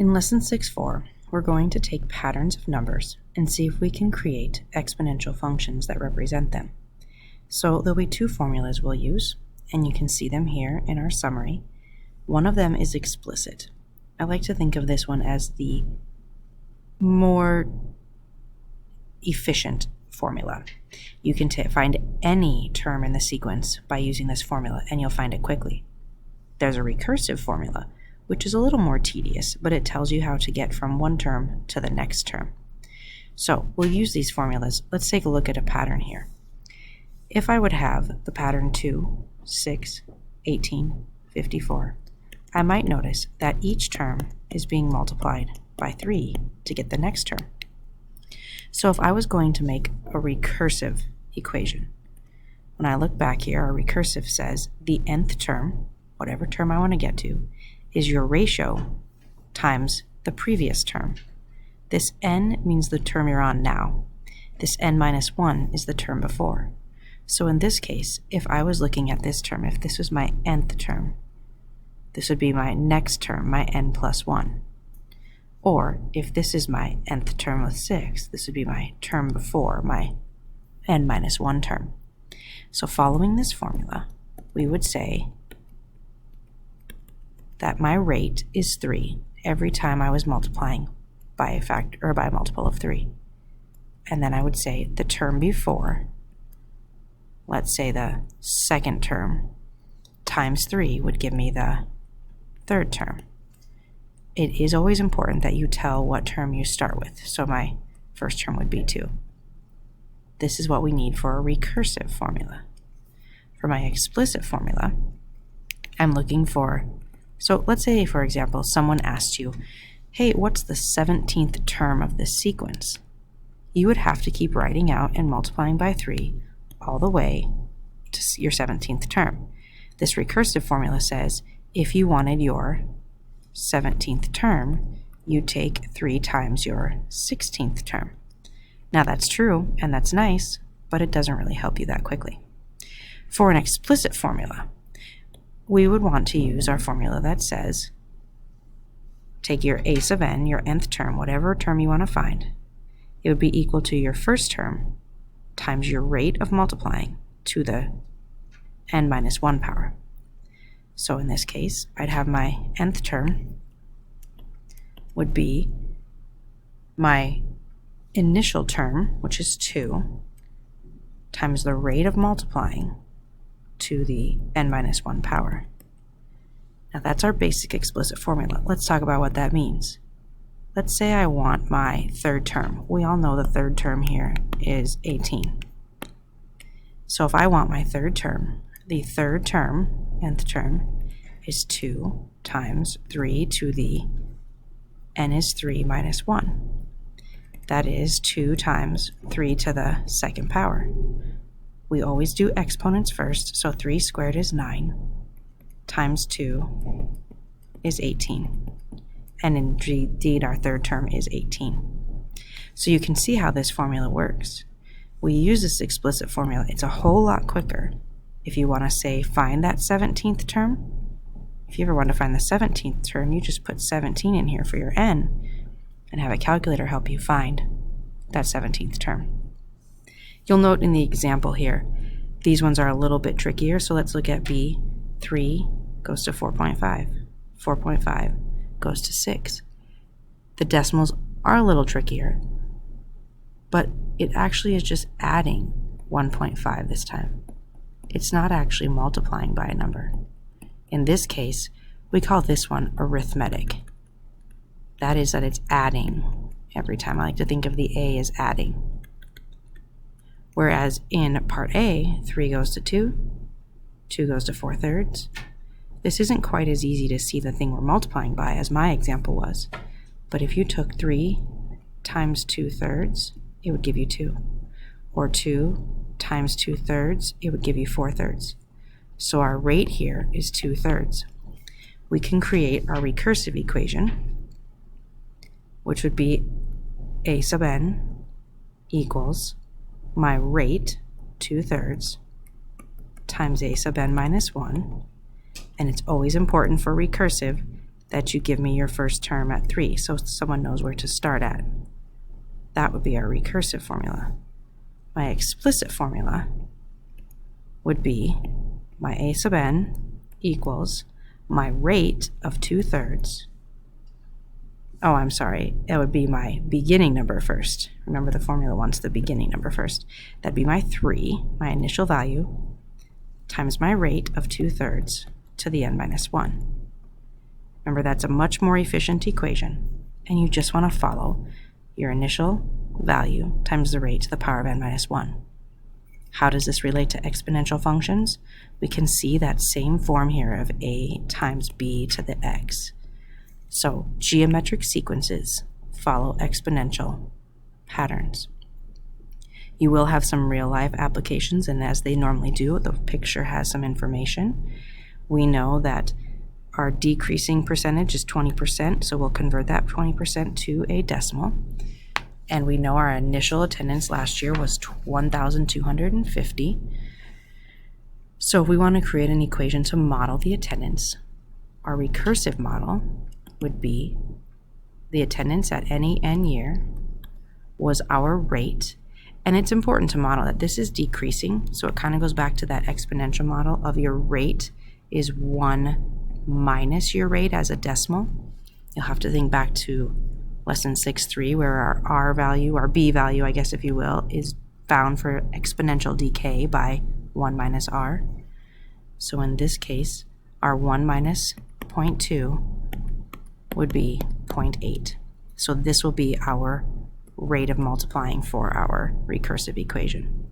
In Lesson 6.4, we're going to take patterns of numbers and see if we can create exponential functions that represent them. So there'll be two formulas we'll use, and you can see them here in our summary. One of them is explicit. I like to think of this one as the more efficient formula. You can find any term in the sequence by using this formula, and you'll find it quickly. There's a recursive formula, which is a little more tedious, but it tells you how to get from one term to the next term. So we'll use these formulas. Let's take a look at a pattern here. If I would have the pattern 2, 6, 18, 54, I might notice that each term is being multiplied by 3 to get the next term. So if I was going to make a recursive equation, when I look back here, our recursive says the nth term, whatever term I want to get to, is your ratio times the previous term. This n means the term you're on now. This n minus 1 is the term before. So in this case, if I was looking at this term, if this was my nth term, this would be my next term, my n plus 1. Or if this is my nth term with 6, this would be my term before, my n minus 1 term. So following this formula, we would say that my rate is 3 every time I was multiplying by a factor or by a multiple of 3. And then I would say the term before, let's say the second term, times 3 would give me the third term. It is always important that you tell what term you start with. So my first term would be 2. This is what we need for a recursive formula. For my explicit formula, I'm looking for, so let's say, for example, someone asked you, hey, what's the 17th term of this sequence? You would have to keep writing out and multiplying by 3 all the way to your 17th term. This recursive formula says if you wanted your 17th term, you take 3 times your 16th term. Now that's true, and that's nice, but it doesn't really help you that quickly. For an explicit formula, we would want to use our formula that says take your a sub n, your nth term, whatever term you want to find. It would be equal to your first term times your rate of multiplying to the n minus 1 power. So in this case, I'd have my nth term would be my initial term, which is 2, times the rate of multiplying to the n minus 1 power. Now that's our basic explicit formula. Let's talk about what that means. Let's say I want my third term. We all know the third term here is 18. So if I want my third term, the third term, nth term, is 2 times 3 to the n is 3 minus 1. That is 2 times 3 to the second power. We always do exponents first, so 3 squared is 9, times 2 is 18. And indeed, our third term is 18. So you can see how this formula works. We use this explicit formula. It's a whole lot quicker. If you want to say find that 17th term, if you ever want to find the 17th term, you just put 17 in here for your n and have a calculator help you find that 17th term. You'll note in the example here, these ones are a little bit trickier, so let's look at B. 3 goes to 4.5. 4.5 goes to 6. The decimals are a little trickier, but it actually is just adding 1.5 this time. It's not actually multiplying by a number. In this case, we call this one arithmetic. That is that it's adding every time. I like to think of the A as adding. Whereas in part A, 3 goes to 2, 2 goes to 4/3. This isn't quite as easy to see the thing we're multiplying by as my example was. But if you took 3 times 2/3, it would give you 2. Or 2 times 2/3, it would give you 4/3. So our rate here is 2/3. We can create our recursive equation, which would be a sub n equals my rate, 2/3, times a sub n minus 1. And it's always important for recursive that you give me your first term at 3, so someone knows where to start at. That would be our recursive formula. My explicit formula would be my a sub n equals my rate of 2/3. Oh, I'm sorry. That would be my beginning number first. Remember, the formula wants the beginning number first. That'd be my 3, my initial value, times my rate of 2/3 to the n minus 1. Remember, that's a much more efficient equation, and you just want to follow your initial value times the rate to the power of n minus 1. How does this relate to exponential functions? We can see that same form here of a times b to the x. So geometric sequences follow exponential patterns. You will have some real-life applications, and as they normally do, the picture has some information. We know that our decreasing percentage is 20%, so we'll convert that 20% to a decimal. And we know our initial attendance last year was 1,250. So if we want to create an equation to model the attendance, our recursive model would be the attendance at any n year was our rate. And it's important to model that this is decreasing, so it kind of goes back to that exponential model of your rate is 1 minus your rate as a decimal. You'll have to think back to lesson 6.3 where our r value, our b value, I guess if you will, is found for exponential decay by 1 minus r. So in this case, our 1 minus 0.2 would be 0.8. So this will be our rate of multiplying for our recursive equation.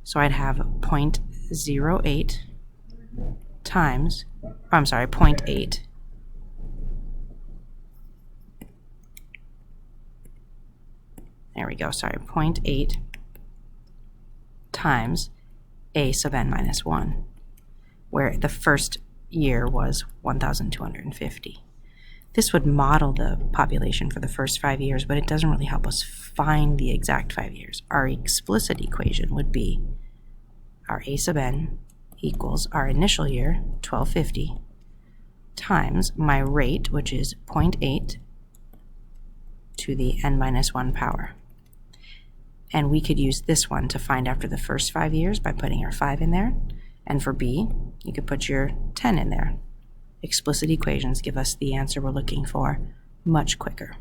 So I'd have 0.08 times, I'm sorry, 0.8 there we go, sorry, 0.8 times a sub n minus 1, where the first year was 1,250. This would model the population for the first 5 years, but it doesn't really help us find the exact 5 years. Our explicit equation would be our a sub n equals our initial year, 1,250, times my rate, which is 0.8 to the n minus 1 power. And we could use this one to find after the first 5 years by putting our 5 in there. And for b, you could put your 10 in there. Explicit equations give us the answer we're looking for much quicker.